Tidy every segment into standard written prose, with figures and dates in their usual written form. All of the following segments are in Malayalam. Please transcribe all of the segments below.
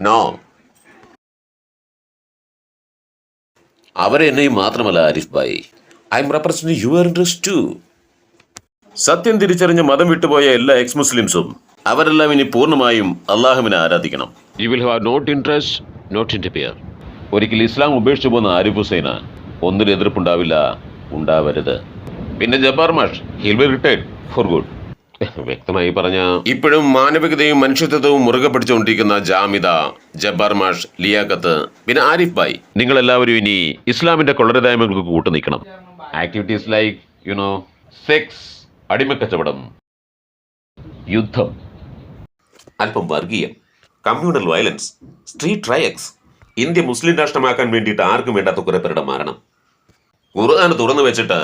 നോ. അവരെന്നെയും മാത്രമല്ല Arif bhai, I am representing your interest too. സത്യം തിരിച്ചറിഞ്ഞ് മതം വിട്ടുപോയ എല്ലാ എക്സ് മുസ്ലിംസും അവരെല്ലാം ഇനി പൂർണ്ണമായും അള്ളാഹുവിനെ ആരാധിക്കണം. You will have not interest, not interfere. ഒരിക്കൽ ഇസ്ലാം ഉപേക്ഷിച്ചു പോകുന്ന ആരിഫ് ഹുസൈന് ഒന്നിനും എതിർപ്പുണ്ടാവില്ല, ഉണ്ടാവരുത്. പിന്നെ ജബ്ബാർ മാഷ്, hill B retired four good. വ്യക്തമായി പറഞ്ഞ ഇപ്പോഴും മാനവികതയും മനുഷ്യത്വവും മുറുകെ പിടിച്ചുകൊണ്ടിരിക്കുന്ന ജാമിദ, ജബ്ബാർ മാഷ്, ലിയാഖത്ത്, പിന്നെ ആരിഫ് ഭായ്, നിങ്ങളെല്ലാവരും ഇനി ഇസ്ലാമിന്റെ കൊള്ളരുതായ്മകൾക്ക് കൂട്ടു നിൽക്കണം. ആക്ടിവിറ്റീസ് ലൈക്ക് യുനോ സെക്സ്, അടിമക്കച്ചവടം, യുദ്ധം, അല്പം വർഗീയം, communal violence, street riots, India മുസ്ലിം രാഷ്ട്രമാക്കാൻ വേണ്ടിയിട്ട് ആർക്കും വേണ്ടാത്ത കുറെ പേരുടെ മരണം, ഖുർആൻ തുറന്നു വെച്ചിട്ട്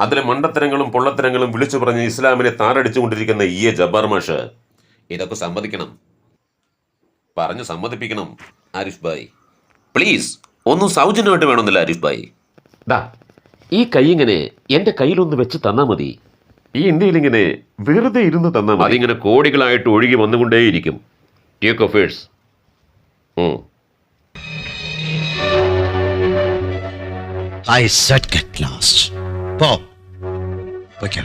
അതിലെ മണ്ടത്തരങ്ങളും പൊള്ളത്തരങ്ങളും വിളിച്ചു പറഞ്ഞ് ഇസ്ലാമിനെ താറടിച്ചുകൊണ്ടിരിക്കുന്ന ഈ ജബ്ബാർ മാഷ്, ഇതൊക്കെ സമ്മതിക്കണം, പറഞ്ഞു സമ്മതിപ്പിക്കണം ആരിഫ് ഭായ്. പ്ലീസ്, ഒന്നും സൗജന്യമായിട്ട് വേണമെന്നില്ല ആരിഫ് ഭായ്. ഈ കൈ ഇങ്ങനെ എൻ്റെ കയ്യിലൊന്ന് വെച്ച് തന്നാൽ മതി. ഈ ഇന്ത്യയിൽ ഇങ്ങനെ വെറുതെ ഇരുന്ന് തന്നാൽ മതി. അതിങ്ങനെ കോടികളായിട്ട് ഒഴുകി വന്നുകൊണ്ടേയിരിക്കും. Take offers. I said get lost. Pop. Okay.